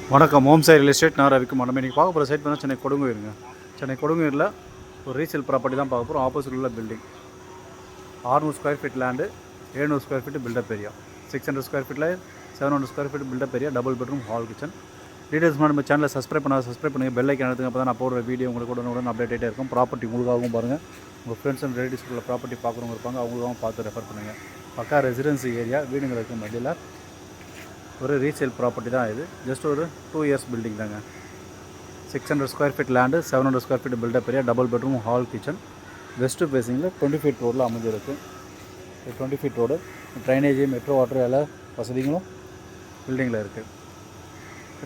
வணக்கம். Home side real estate நான் ரவிக்குமார். நம்ம இன்றைக்கி பார்க்க போகிற சைட் பண்ணால் சென்னை கொடுங்குயிலுங்க. சென்னை கொடுங்குயிலில் ஒரு ரீசேல் ப்ராப்பர்ட்டி தான் பார்க்க போகிறோம். ஆப்போசிட் உள்ள building 600 square feet land, 700 square feet built up area, 600 square ஃபீட்டில் 700 square feet built up area, double bedroom, hall, kitchen. Details நம்ம சேனலில் சப்ஸ்கிரைப் பண்ணுங்கள். பெல் ஐக்கான் எடுத்துங்க. அப்போ தான் நான் போடுற வீடியோ உங்களுக்கு உடனே அப்டேட் ஆகிட்டே இருக்கும். ப்ராப்பர்ட்டி உங்களுக்காகவும் பாருங்கள். உங்கள் ஃப்ரெண்ட்ஸ் அண்ட் ரிலேட்டிவ்ஸ்க்குள்ள ப்ராப்பர்ட்டி பார்க்குறவங்க இருப்பாங்க, அவங்களுக்காகவும் பார்த்து ரெஃபர் பண்ணுங்கள். பக்கா ரெசிடென்சி ஏரியா, வீடுங்களுக்கு மத்தியில் ஒரு ரீசேல் ப்ராப்பர்ட்டி தான் இது. ஜஸ்ட் ஒரு 2 இயர்ஸ் பில்டிங் தாங்க. 600 square feet land, 700 square feet built up area, double bedroom, hall, kitchen. West ஃபேஸிங்கில் 20 ஃபீட் ரோடில் அமைஞ்சிருக்கு. 20 feet road, drainage, metro water எல்லா வசதிகளும் பில்டிங்கில் இருக்குது.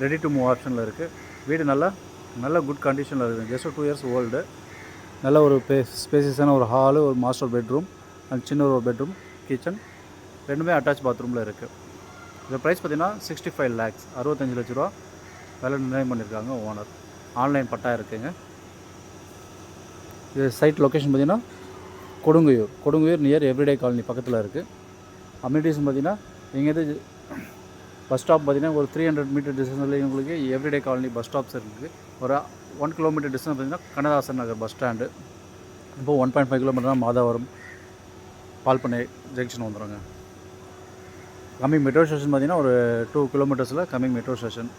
ரெடி டு மூவ் ஆப்ஷனில் இருக்குது. வீடு நல்ல குட் கண்டிஷனில் இருக்குது. Just 2 years old. நல்ல ஒரு ஸ்பேசியஸான ஒரு ஹாலு, ஒரு மாஸ்டர் பெட்ரூம் அண்ட் சின்ன ஒரு பெட்ரூம், கிச்சன் ரெண்டுமே அட்டாச் பாத்ரூமில் இருக்குது. இந்த ப்ரைஸ் பார்த்திங்கன்னா 65 lakhs, 65 லட்ச ரூபா விலை நிர்ணயம் பண்ணியிருக்காங்க ஓனர். ஆன்லைன் பட்டா இருக்குங்க. இது சைட் லொக்கேஷன் பார்த்திங்கன்னா கொடுங்குயூர் நியர் எவ்ரிடே காலனி பக்கத்தில் இருக்குது. அம்யூனிட்டிஸ் பார்த்திங்கன்னா இங்கேருந்து பஸ் ஸ்டாப் பார்த்திங்கன்னா ஒரு 300 மீட்டர் டிஸ்டன்ஸில் உங்களுக்கு எவ்ரிடே காலனி பஸ் ஸ்டாப்ஸ் இருக்குது. ஒரு 1 கிலோமீட்டர் டிஸ்டன்ஸ் பார்த்திங்கன்னா கண்ணதாசன் நகர் பஸ் ஸ்டாண்டு. இப்போ 1.5 கிலோமீட்டர் தான் மாதாவரம் பால்பண்ணை ஜங்ஷன் வந்துடுங்க. கம்மிங் மெட்ரோ ஸ்டேஷன் பார்த்திங்கன்னா ஒரு 2 கிலோமீட்டர்ஸில் கம்மிங் மெட்ரோ ஸ்டேஷன்.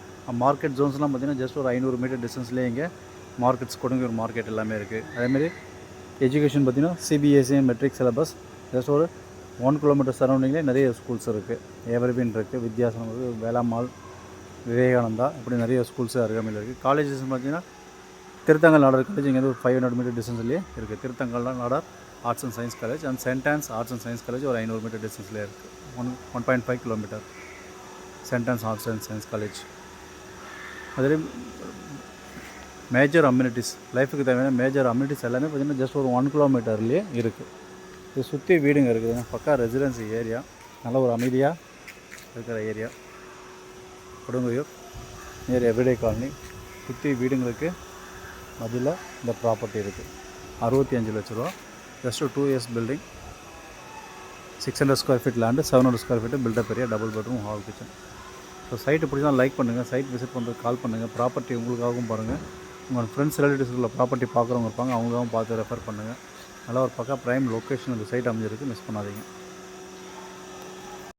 மார்க்கெட் ஜோன்ஸ்லாம் பார்த்திங்கன்னா ஜஸ்ட் ஒரு 500 மீட்டர் டிஸ்டன்ஸ்லேயே இங்கே மார்க்கெட்ஸ் கொடுங்குயூர் மார்க்கெட் எல்லாமே இருக்குது. அதேமாதிரி எஜுகேஷன் பார்த்திங்கன்னா சிபிஎஸ்சி மெட்ரிக் சிலபஸ். ஜஸ்ட் ஒரு 1 கிலோமீட்டர் சரௌண்டிங்லேயே நிறைய ஸ்கூல்ஸ் இருக்குது. எவர்பின் இருக்குது, வித்யாசனம் இருக்குது, வேளாம்மாள், விவேகானந்தா, இப்படி நிறைய ஸ்கூல்ஸ் அருகாமையில் இருக்குது. காலேஜஸ் பார்த்திங்கன்னா திருத்தங்கல் நாடார் காலேஜ் இங்கேருந்து ஒரு 500 மீட்டர் டிஸ்டன்ஸ்லேயே இருக்குது. Thiruthangal Nadar arts and science college and Saint Ann's arts and science college ஒரு 500 மீட்டர் டிஸ்டன்ஸ்லேயே இருக்குது. 1.5 kilometre Saint Ann's arts and science college. அதில் மேஜர் அம்யூனிட்டிஸ், லைஃபுக்கு தேவையான மேஜர் அம்யூனிட்டிஸ் எல்லாமே பார்த்திங்கன்னா ஜஸ்ட் ஒரு 1 கிலோமீட்டர்லேயே இருக்குது. இது சுற்றி வீடுங்க இருக்குதுங்க. பக்கா ரெசிடென்சி ஏரியா, நல்ல ஒரு அமைதியாக இருக்கிற area. Kodungaiyur near everyday colony. சுற்றி வீடுங்களுக்கு மதியில் இந்த ப்ராப்பர்ட்டி இருக்குது. 65 லட்ச ரூபா. Just 2 years building, 600 square feet land, 700 square feet built up area, double bedroom, hall, kitchen. So site பிடிச்சா லைக் பண்ணுங்கள். சைட் விசிட் பண்ணுறதுக்கு கால் பண்ணுங்கள். ப்ராப்பர்ட்டி உங்களுக்காகவும் பாருங்கள். உங்கள் ஃப்ரெண்ட்ஸ் ரிலேட்டிவ்ஸ்க்குள்ள ப்ராப்பர்ட்டி பார்க்குறவங்க இருப்பாங்க, அவங்களுக்காகவும் பார்த்து ரெஃபர் பண்ணுங்கள். நல்லா ஒரு பக்கா ப்ரைம் லொக்கேஷன் இந்த சைட் அமைஞ்சிருக்கு. மிஸ் பண்ணாதீங்க.